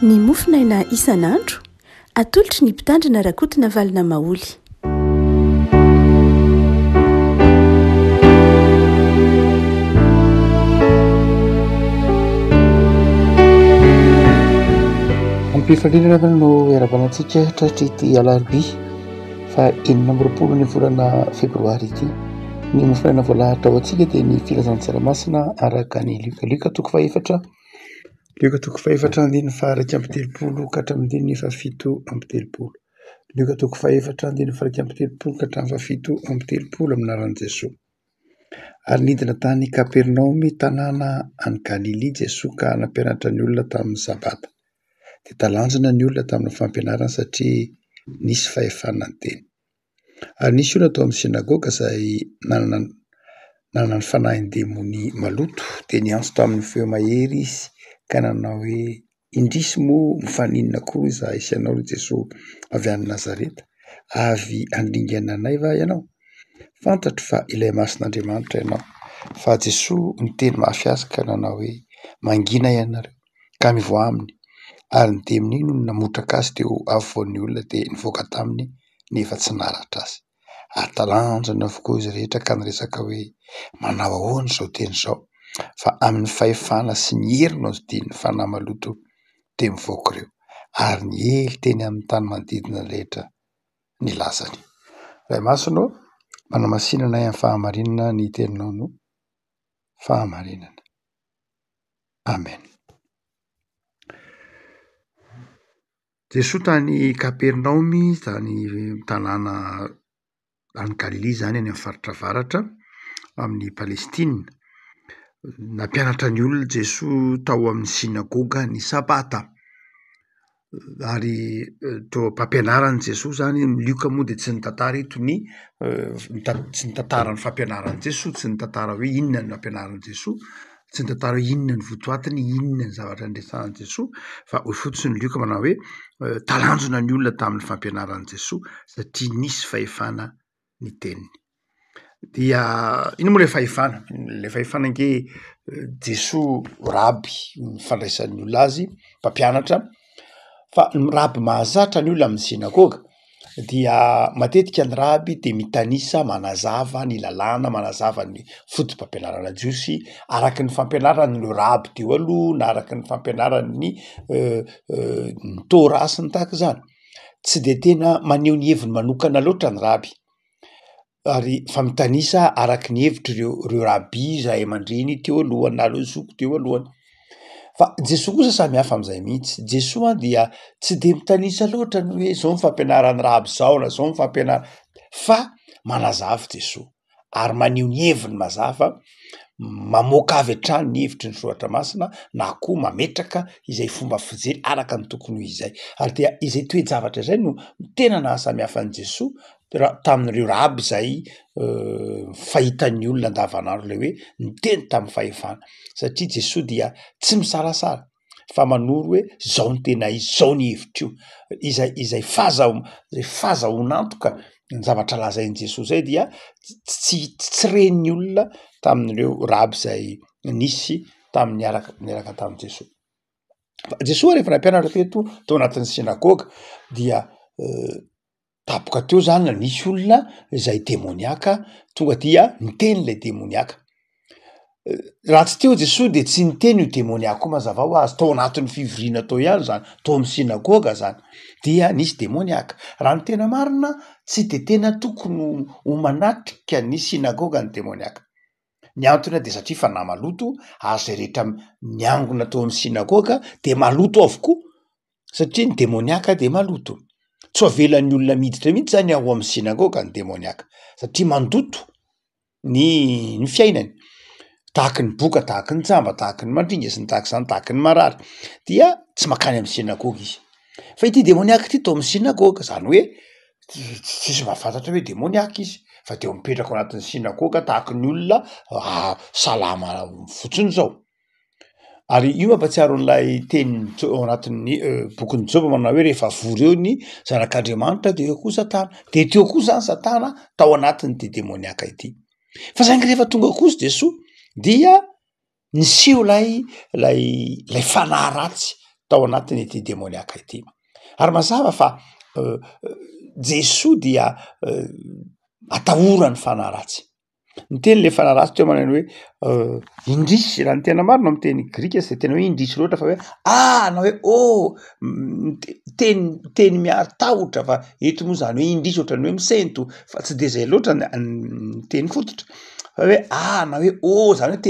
Ny mofinaina isan'andro atolotry ny mpitandrina rakotina valina maoly. Ampifandrinana no iarabanantsika tratrity alarobia fa 20 ny volana febroary ity. Ny mofinaina voalahatra ao antsika dia ny filazan-tsaramasina araka ny liokalioka toko faefatra andiny faharaiky amby telopolo ka hatramin'ny diny fafito amby telopolo. Lioka toko faefatra andiny faharaiky amby telopolo ka hatramin'ny fafito amby telopolo aminaran'i Jesosy. Ary nidina tany Kapernaomy tanàna any Galily Jesosy ka nampianatra ny olona tamin'ny sabata. Dia talanjona ny olona tamin'ny fampianarana satria nisy fahefana ny teny. Ary nisy olona tao amin'ny sinagoga izay nanana ny fanahin'ny demony maloto dia niantso tamin'ny feo mahery izy ka nanao hoe indrisy moa mifaninona koa izahay sy ianao Jesosy avy any Nazareta, avy handingana anay va ianao? Fantatro fa ilay mason'Andriamanitra ianao. Fa Jesosy ny teny mafy azy ka nanao hoe mangina ianareo ka mivoa aminy. Ary ny demony iny no namotraka azy teo afovoan'ny olona dia nivoaka taminy nefa tsy naratra azy. Ary talanjona avokoa izy rehetra ka niresaka hoe manao ahoana izao teny izao, fa amin'ny fahefana sy ny hery no azodin'ny fanahy maloto dia mivoaka ireo. Ary ny hely teny amin'ny tany manodidina rehetra ny lazany. Ray masonao, manamasinana amin'ny fahamarinana ny teninao no fahamarinana. Amen. Jesosy tany Kapernaomy, tany tanàna any Galily zany any amin'ny faritra avaratra amin'ny Palestina. Nampianatra ny olona Jesosy tao amin'ny sinagoga ny sabata. Ary tao mpampianaran'i Jesosy zany lioka moa dia tsy nitantara eto tsy nitantara ny fampianaran'i Jesosy, tsy nitantara hoe inona no nampianaran'i Jesosy, tsy nitantara hoe inona ny votoatiny, inona ny zavatra nirezahany Jesosy, fa ho fotsiny ny lioka manao hoe talanjona ny olona tamin'ny fampianaran'i Jesosy satria nisy fahefana ny teniny. Dia ino moa ilay fahefana? Ilay fahefana ange Jesosy raby fandraisan'ny olona azy, mpampianatra, fa ny raby mahazatra ny olona amin'ny sinagoga dia matetika ny raby dia mitanisa manazava ny lalàna, manazava ny fotom-pampianarana Jesosy araky ny fampianarany ny raby teo aloha na araky ny fampianarany ny Torah sy ny tahaka izany. Tsy dia tena maneho ny heviny manokana loatra ny raby, ary fa mitanisa araky ny hevitry ireo raby izay aman-dreny teo alohany na ireo zoko teo alohany. Fa Jesosy kosa samy hafa amin'izay mihitsy. Jesosy dia tsy dia mitanisa loatra ny hoe izao ny fampianaran'ny raby izao na izao ny fampianarana, fa manazava Jesosy ary maneho ny heviny mazava, mamoaka avy hatrany ny hevitry ny soratra masina na koa mametraka izay fomba fijery araka ny tokony ho izay. Ary dia izay toe-javatra izay no tena nahasamihafa an'i Jesosy tamin'ireo raby izay fahitan'ny olona andavanandro ilay hoe niteny tamin'ny fahefana. Satria Jesosy dia tsy misarasara fa manoro hoe izao ny tena izy, izao ny hevitra io. Izay fahazahoan'antoka ny zavatra lazain'i Jesosy zay dia tsy ren'ny olona tamin'ireo raby izay nisy niaraka tamin'i Jesosy. Jesosy rehefa nampianatra teto tao anatin'ny sinagoga dia tapoka teo zany nisy olona izay demoniaka tonga dia niteny ilay demoniaka. Raha tsy teo Jesosy dia tsy niteny io demoniaka koa mazava ho azy, tao anatin'ny fivoriana tao ihany zany, tao amin'ny sinagoga zany dia nisy demoniaka. Raha ny tena marina tsy dia tena tokony ho manatrika ny sinagoga ny demoniaka. Ny antony dia satria fa na maloto ary zay rehetra niangona tao amin'ny sinagoga dia maloto avokoa satria ny demoniaka dia maloto. Tsy avelan'ny olona miditra mihitsy zany ao amin'ny sinagoga ny demoniaka satria mandoto ny fiainany, tahaka ny boka, tahaka ny jamba, tahaka ny mandringa sy ny tahaka izany, tahaka ny marary, dia tsy makany amin'ny sinagoga izy. Fa ity demoniaka ity tao amin'ny sinagoga, zany hoe tsisy mahafantatra hoe demoniaka izy fa dia mipetraka ao anatin'ny sinagoga tahaka ny olona salama fotsiny zao. Ary io mampatsiaro an'ilay teny ao anatin'ny bokin'ny Joba manao hoe rehefa vory eo ny zanak'Andriamanitra dia eo koa Satana. Dia teo koa zany Satana tao anatin'ity demoniaka ity. Fa saingy rehefa tonga kosa Jesosy dia niseho lay fanahy ratsy tao anatiny ity demoniaka ity. Ary mazava fa Jesoa dia atahorany fanaratsy. Ny teny le fanaratsy teo manano hoe indrisy, raha ny tena marina amin'ny teny grika sy tena hoe indrisy loatra fa hoe na hoe teny miaro tahotra, fa eto moa zany hoe indrisy ohatrany hoe misento, fa tsy de zay loatra ny teny fototra. Fa hoe na hoe zany hoe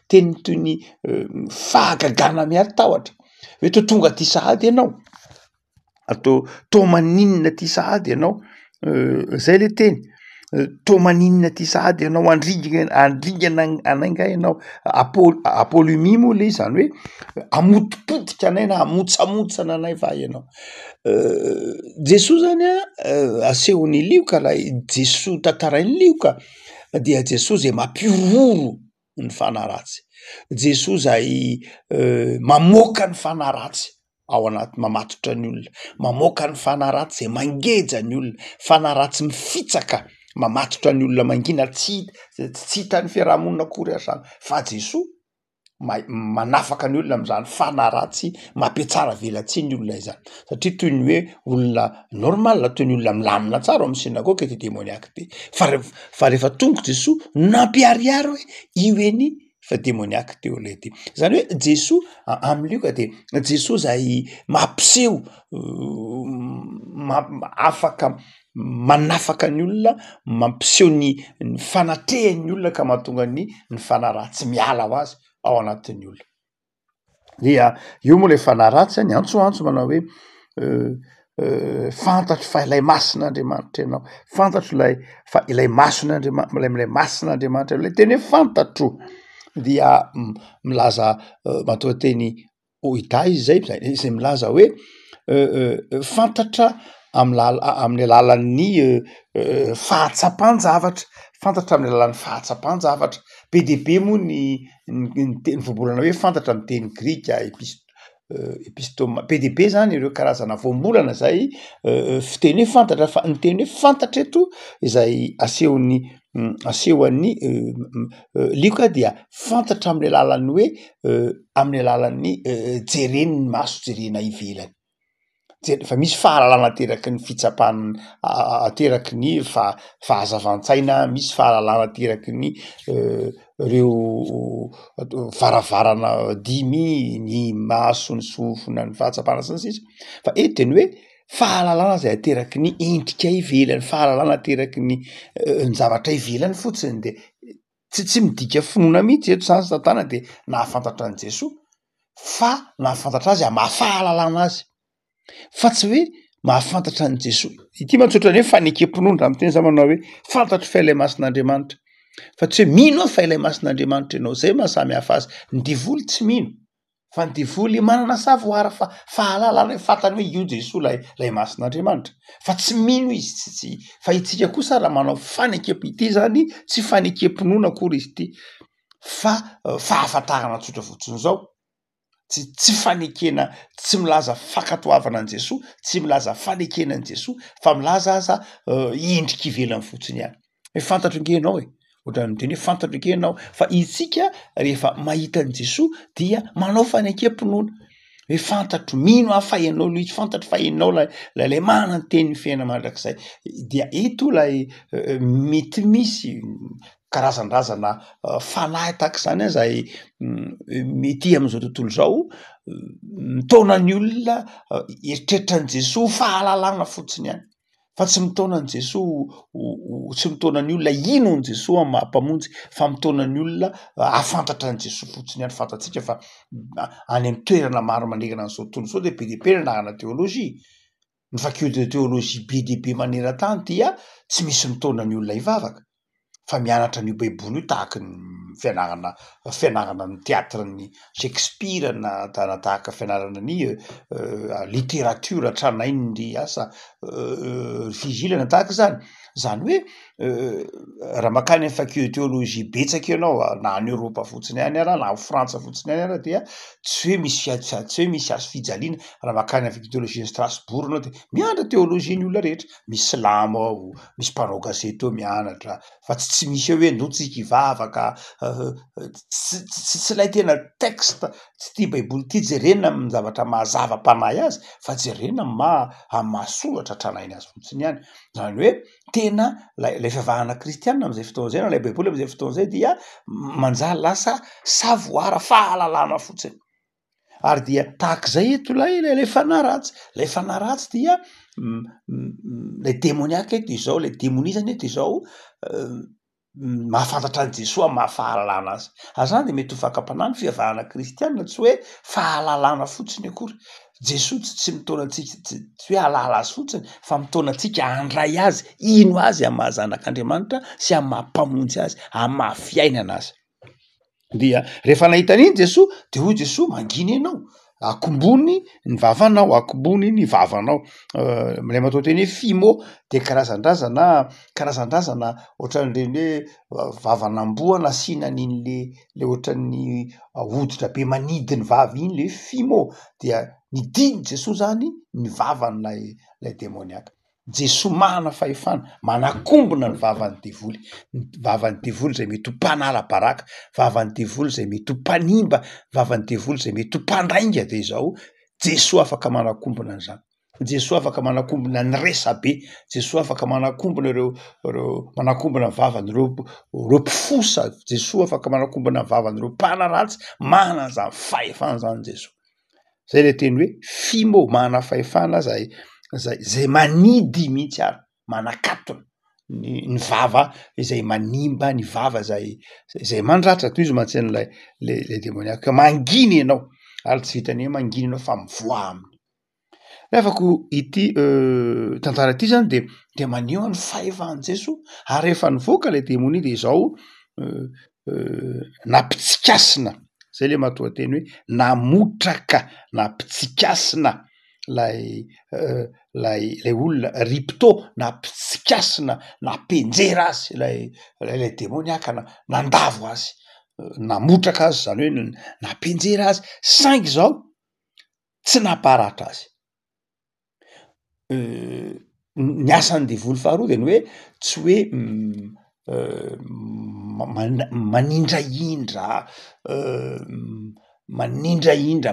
teny toy ny fahagagana miaro tahotra. Hoe to tonga ty sahady ianao, to maninona ty sahady ianao, zay le teny. To maninona ty sahady ianao, andringana anainga ianao, apolumi moa le zany hoe amotipotika anay na amotsamotsana anay va ianao. Jesoa zany asehony lioka, raha Jesoa tantarainy lioka dia Jesoa zay mampiororo ny fanaratsy. Jesoa zay mamoaka ny fanaratsy ao anaty mamatotra ny olona, mamoaka ny fanaratsy zay mangeja ny olona, fanaratsy mifitsaka mamatotra ny olona mangina, tsy hitan'ny fiarahamonina akory azany fa Jesoa manafaka ny olona am'zany fanaratsy mampiatsara velatsy ny olona izany. Satria toy ny hoe olona normal, toy ny olona milamina tsara amin'ny synagogue ty demoniaka ty, fa rehefa tonga Jesoa nampiariary hoe io eny fa demoniaka teo lay ty. Zany hoe Jesoa am'lioka de Jesoa zay mampiseho afaka manafaka ny olona, mampiseho ny fanatrehan'ny olona ka mahatonga ny fanaratsy miala ho azy ao anatin'ny olona. Dia io moa le fanaratsy ny antsoantso manao hoe fantatro fa ilay masin'Andriamanitra ianao, fantatro ilay mason'Andriamanitra, ilay masin'Andriamanitra, ilay teny hoe fantatro. Dia milaza matoa teny Oida izy zay milaza hoe fantatra amin'ny alalan'ny fahatsapan-javatra, fantatra amin'ny alalan'ny fahatsapan-javatra. Be de be moa ny teny voambolana hoe fantatra amin'ny teny grika epistoma, be de be zany ireo karazana voambolana zay fiteny hoe fantatra, fa ny teny hoe fantatra eto izay asehoan'ny lioka dia fantatra amin'ny alalan'ny hoe amin'ny alalan'ny jeren'ny maso, jerena ivelany. Fa misy fahalalana ateraky ny fitsapany, ateraky ny fahazavan-tsaina, misy fahalalana ateraky ny reo varavarana 5, ny maso, ny sofina, ny fahatsapana sy ny sisa. Fa eto teny hoe fahalalana zay ateraky ny endrika ivelany, fahalalana ateraky ny zavatra ivelany fotsiny. De tsy midika finoana mihitsy eto zany Satana de nahafantatra an' Jesoa, fa nahafantatra azy mahafahalalana azy, fa tsy hoe mahafantatra an' Jesoa. Ity matsotra ny hoe fanekem-pinoana amin'ny teny zany manao hoe fantatro fa ilay masin'Andriamanitra, fa tsy hoe mino aho fa ilay masin'Andriamanitra ianao. Zay mahasamy hafa azy. Ny diavoly tsy mino, fa ny diavoly manana savoir, fa fahalalana fantany hoe io Jesoa lay masin'Andriamanitra, fa tsy mino izy, tsy fa itsika kosa raha manao fanekem-ity zany tsy fanekem-pinoana akory izy ity, fa fahafantarana tsotra fotsiny zao. Tsy fanekena, tsy milaza fankatoavana an' Jesoa, tsy milaza fanekena an' Jesoa, fa milaza aza endrika ivelany fotsiny ihany. Hoe fantatro nge ianao ohatrany miteny hoe fantatro nge ianao, fa itsika rehefa mahita an' Jesoa dia manao fanekem-pinoana. Hoe fantatro, mino aho fa ianao loha izy, fantatro fa ianao lay manan-teny ny fiaina mandrakizay. Dia eto lay mety misy karazan-drazana fanahy tahak'izany zay mety amin'izao tontolo zao, mitaona ny olona eritreritra an' Jesoa fahalalana fotsiny ihany, fa tsy mitaona an' Jesoa tsy mitaona ny olona ino an' Jesoa amin'ny maha-mpamonjy, fa mitaona ny olona ahafantatra an' Jesoa fotsiny ihany. Fantatsika fa any amin'ny toerana maro manekana an'izao tontolo zao de be de be nanarana teolojia, ny faculté de théologie be de be maneran-tany dia tsy misy mitaona ny olona hivavaka, fa mianatra ny baiboly io tahaka ny fianarana ny teatra ny Shakespeare na tahaka fianarana ny littérature tranainy asa vigilana tahaka zany hoe raha makany amin'ny faculté théologie betsaka ianao na any Europa fotsiny any ara na Frantsa fotsiny any ara dia tsy hoe misy tsy hoe misy azo fijaliana raha makany amin'ny faculté théologie Strasbourg anao de mianatra théologie ny olona rehetra, misy silamo ao, misy mpanao gazety ao mianatra fa tsy misy hoe ndotsika hivavaka tsy lay tena texte tsy tia baiboly tia jerena amin'ny zavatra mahazava mpanahy azy fa jerena amin'ny mahasoratra tranainy azy fotsiny ihany, zany hoe tena lay fivavahana kristianina am'izay fotoana zay na lay baiboly am'izay fotoana zay dia manjary lasa savoir fahalalana fotsiny ary dia tahak'izay eto lay fanahy ratsy dia lay demoniaka eto izao lay démonisme eto izao mahafantatra an' Jesosy amin'ny mahafahalalana azy ary zany de mety ho fakam-panahy ny fivavahana kristianina tsy hoe fahalalana fotsiny akory. Jesosy tsy mitona antsika tsy hoe halala azy fotsiny fa mitona antsika handray azy ino azy amin'ny mahazanak'Andriamanitra sy amin'ny mahampamonjy azy amin'ny mahafiainana azy dia rehefa nahita an'iny Jesosy de hoy Jesosy manginy ianao akombony ny vavanao akombony ny vavanao lay matao teny hoe fimo de karazan-drazana ohatran'ireny hoe vavan'amboa nasiana an'iny le ohatran'ny hoditra be manidy ny vavy iny le fimo dia nidiny Jesosy zany ny vavan'lay demoniaka. Jesosy mana fahefana manakombona ny vavan'ny devoly, ny vavan'ny devoly zay mety ho mpanala-baraka, vavan'ny devoly zay mety ho mpanimba, vavan'ny devoly zay mety ho mpandrainga de zao Jesosy afaka manakombona an'izany. Jesosy afaka manakombona ny resabe, Jesosy afaka manakombona ireo manakombona ny vavan'ireo mpifosa, Jesosy afaka manakombona ny vavan'ireo mpanaratsy, mana an'izany fahefana zany Jesosy. Zay le teny hoe fimo mana fahefana zay manidy mihitsy ary manakatona ny vava izay manimba ny vava zay mandratra toy izy mantsy an'lay le demoniaka manginy ianao ary tsy vitany hoe manginy ianao fa mivoa aminy. Rehefako ity tantara ity zany de maneho ny fahefan'i Jesosy ary rehefa nivoaka le démonie de zao nampitsikasina zay le matoa-teny hoe namotraka nampitsikasina lay olona ripto nampitsikasina nampenjera azy lay demoniaka nandavo azy namotraka azy zany hoe nampenjera azy saingy zao tsy naparatra azy. Ny asan'ny devoly faharoa de ny hoe tsy hoe manindraindra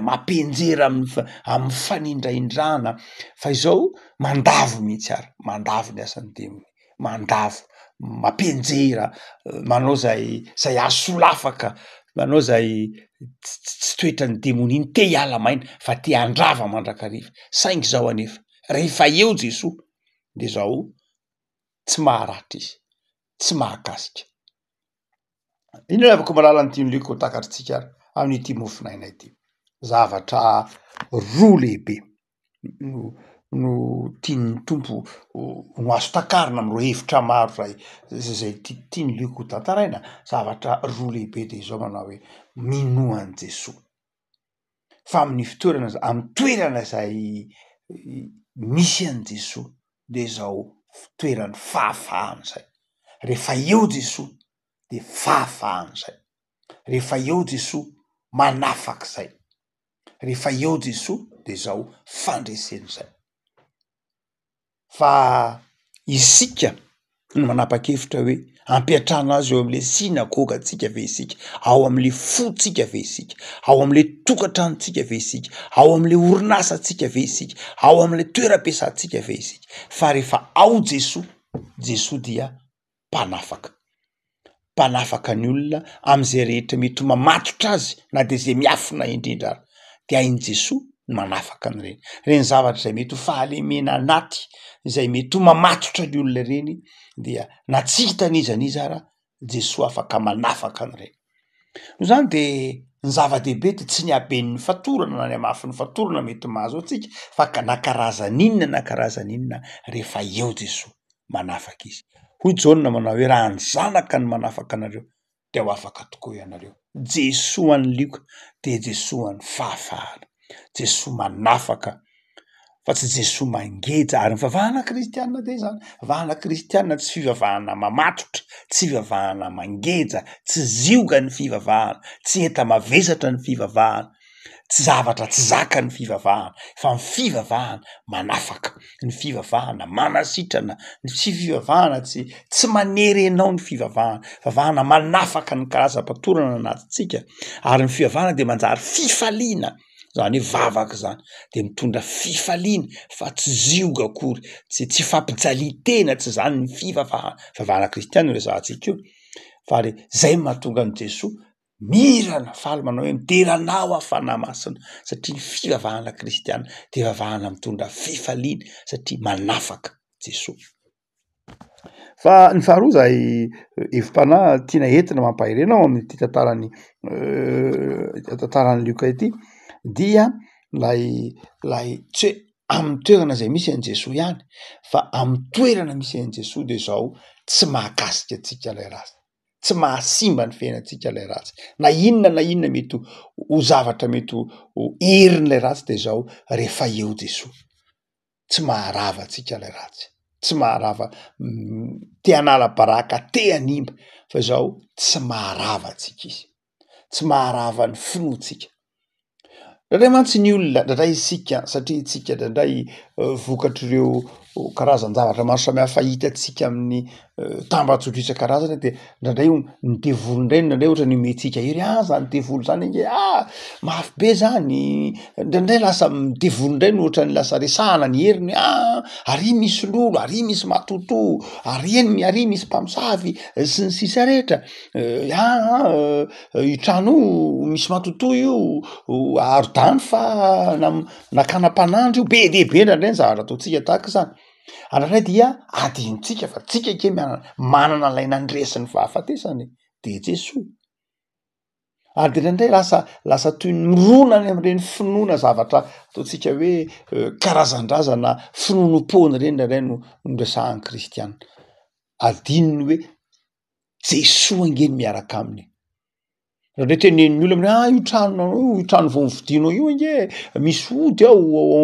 mampenjera amin'ny fanindraindrana fa izao mandavo mihitsy ary mandavo ny asan'ny demony mandavo mampenjera manao zay azo solafaka manao zay tsy toetran'ny demony iny te hiala maina fa te handrava mandrakariva saingy zao anefa rehefa eo Jesosy de zao tsy maharatra izy tsy mahakasika. Ino no afaka malala ny tian'liko ho takatritsika ary amin'ity mofinaina ity zavatra roa lehibe no tian'ny tompo no azo takarina am'ireo hevitra maro zay tiany liko ho tantaraina zavatra roa lehibe de zao manao hoe minoan' Jesosy fa amin'ny fitoerana amin'ny toerana zay misy an' Jesosy de zao toeran'ny fahafahana zay rehefa eo Jesosy de fahafahana zay rehefa eo Jesosy manafaky zay rehefa eo Jesosy de zao fandreseny zay fa isika no manapa-kevitra hoe ampiatrano azy eo am'le sinagoga tsika ve isika ao am'le fotsika ve isika ao am'le tokantranontsika ve isika ao am'le orinasa tsika ve isika ao am'le toeram-piasantsika ve isika fa rehefa ao Jesosy dia mpanafaka ny olona am'izay rehetra mety mamatotra azy na de zay miafina indrindra ary de hain' Jesosy manafaka an'ireny reny zavatra zay mety ho fahalemena anaty zay mety ho mamatotra ny olona reny dia na tsy hitan'iza ara Jesosy afaka manafaka an'ireny. No zany de ny zava-dehibe de tsy ny haben'ny fatorana na ny hamafin'ny fatorana mety mahazo antsika fa na karazan'inona rehefa eo Jesosy manafaka izy. Hoy Jaona manao hoe raha ny zanaka ny manafaka anareo de ho afaka tokoa ianareo. Jesosy any liko de Jesosy any fahafahana. Jesosy manafaka fa tsy Jesoa mangeja ary ny fivavahana kristianina de zany. Fivavahana kristianina tsy fivavahana mamatotra, tsy fivavahana mangeja, tsy zioga ny fivavahana, tsy enta mavesatra ny fivavahana, tsy zavatra tsy zaka ny fivavahana, fa ny fivavahana manafaka, ny fivavahana manasitrana, ny fivavahana tsy manery anao ny fivavahana manafaka ny karazam-patorana anatintsika, ary ny fivavahana de manjary fifaliana, zany hoe vavaka zany de mitondra fifaliana fa tsy zioga akory, tsy fampijalitena, tsy zany ny fivavahana kristianina resahantsika io, fa le zay mahatonga an' Jesoa mirana faly manao hoe mideranao hafana masina, satria ny fivavahana kristianina de fivavahana mitondra fifaliana satria manafaka Jesoa. Fa ny faharoa zay hevim-panahy tiana entina mampahay ao amin'ity tantaran'ny Luka ity dia lay tsy hoe amin'ny toerana zay misy an' Jesoa ihany, fa amin'ny toerana misy an' Jesoa de zao tsy mahakasika atsika lay ratsy, tsy mahasimba ny fiainantsika lay ratsy, na inona mety ho zavatra mety ho herin'lay ratsy de zao rehefa eo Jesoa tsy maharava atsika lay ratsy, tsy maharava te hanala baraka, te hanimba, fa zao tsy maharava atsika izy, tsy maharava ny finoantsika. Indray mantsy ny olona indray isika, satria itsika indray vokatr'ireo karazan-javatra maro samihafa hitantsika amin'ny tambazotra isan-karazany de indray ny devoly indray ohatra ny omentsika hery zany devoly zany nge mafy be zany, indray lasa devoly indray no ohatra ny lasa resahana ny heriny ary misy lolo, ary misy matoto, ary misy mpamosavy sy ny sisa rehetra, io trano misy matoto io aro-dany fa nakana-panandro io, be dehibe ndraindray ny zavatra ataotsika tahaka zany. Andraindray dia adinontsika fa tsika ke manana lay nandresin'ny fahafatesany de Jesoa. Ary de ndraindray lasa toy ny mironany am'ireny finoana zavatra ataotsika hoe karazan-drazana finonom-pony reny ndraindray no resahan'ny kristianina. Adinony hoe Jesoa nge miaraka aminy. Ndraindray tenen'ny olona io trano vao nividinao io nge misy ody ao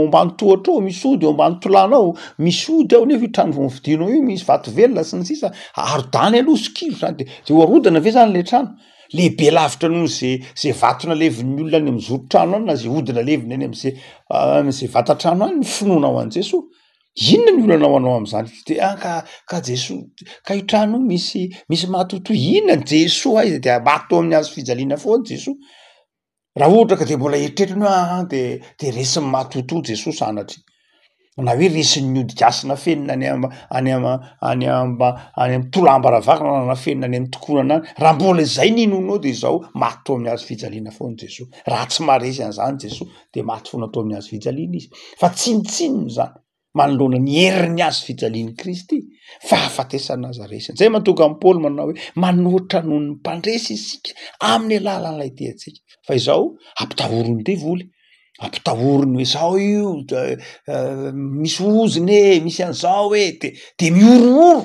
ambany tohatra ao, misy ody ao ambany tolana ao, misy ody ao nefa io trano vao nividinao io misy vato velona sy ny sisa, aro-dany aloha sikilo zany de hoarodana ve zany le trano, lehibe lavitra noho zay vatona levin'ny olona any am'zoro trano any na zay odina leviny any am'zay vatan-trano any ny finoana ao an' Jesoa. Inona ny olana ao am'zany de ka Jesoa, ka io trano misy matoto, inona ny Jesoa izy de mato amin'ny hazo fijaliana foana Jesoa. Raha ohatra ka de mbola eritreretiny de resin'ny matoto Jesoa sanatry, na hoe resin'ny odi-gasina fenina any amin'ny tolamba-ravakana na fenina any amin'ny tokonana any, raha mbola zay ninonao de zao mato amin'ny hazo fijaliana foana Jesoa. Raha tsy maharesy an'zany Jesoa de maty foana atao amin'ny hazo fijaliana izy, fa tsinitsinony zany manoloana ny herin'ny hazo fijalian'i Kristy, fahafatesana aza resiny. Zay mahatonga an'i Paoly manao hoe manoatra noho ny mpandresy isika amin'ny alalan'ilay teantsika. Fa izao ampitahorony devoly, ampitahorony hoe zao io misy oziny misy an'zao de miorooro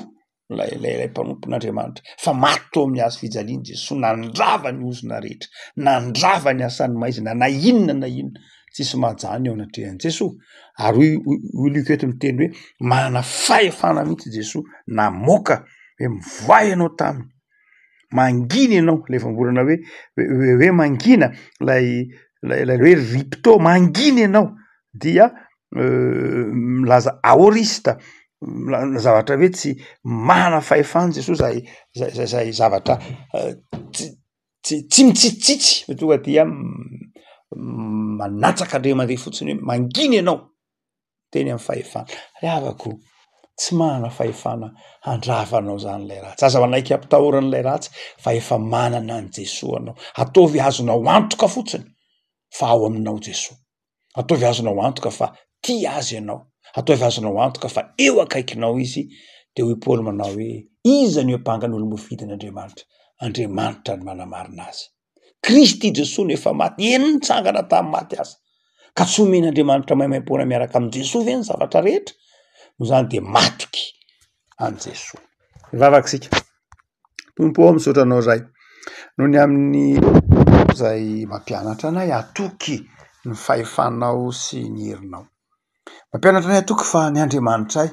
lay mpanompon'Andriamanitra, fa maty tao amin'ny hazo fijaliana Jesoa, nandrava ny ozina rehetra, nandrava ny asan'ny maizina, na inona tsisy mahajany ao anatrehan'i Jesoa. Ary Luka eto miteny hoe manana fahefana mihitsy Jesoa namoaka hoe mivoay ianao taminy, mangina ianao, le fambolana hoe mangina lay hoe ripto, mangina ianao dia milaza aorista, zavatra hoe tsy mana fahefana Jesoa zay zavatra tsy mitsitsitsy tonga dia manatsaka Andriamanitra fotsiny hoe mangina ianao, teny amin'ny fahefana. Havako tsy manana fahefana handravanao zany lay ratsy, aza manaiky ampitahoran'lay ratsy fa efa manana an' Jesoa anao, ataovy azonao antoka fotsiny fa ao aminao Jesoa, ataovy azonao antoka fa tia azy ianao, ataovy azonao antoka fa eo akaikinao izy. De hoy Paoly manao hoe iza ny ampangany olo mofidin'Andriamanitra, Andriamanitra ny manamarina azy. Kristy Jesoa no efa maty, eny nitsangana tamin'ny maty azy, ka tsy omen'Andriamanitra maimaim-poana miaraka amin'ny Jesoa ve ny zavatra rehetra, no zany de matoky an' Jesoa. Vavaksika tompo ao misaotra anao zay noho ny amin'ny zay mampianatra anay atoky ny fahefanao sy ny herinao. mampianatra anay atoky fa ny Andriamanitra ahy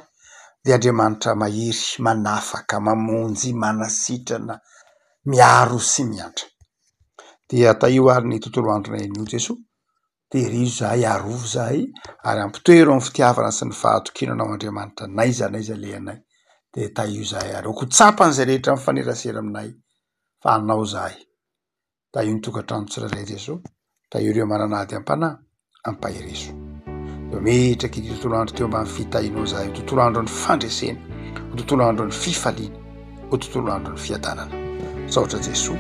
de Andriamanitra mahery, manafaka, mamonjy, manasitrana, miaro sy miatra. Dia taio ny tontolo andronay an'io Jesoa, tehirizo zahay, arovo zahay, ary ampitoero amin'ny fitiavana sy ny fahatokinanao Andriamanitra n'aiza le anay. De taio zahay ary oko tsapan'izay rehetra mifanerasera aminay fa anao zahay. Taio ny tokantrano tsirairay Jesoa, taio ireo mananady am-panahy, ampaherezo. Metraka ity tontolo andro teo ambany fitahinao zahay, ho tontolo andro ny fandresena, ho tontolo andro ny fifaliana, ho tontolo andro ny fiadanana. Saotra Jesoa.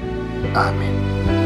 Amen.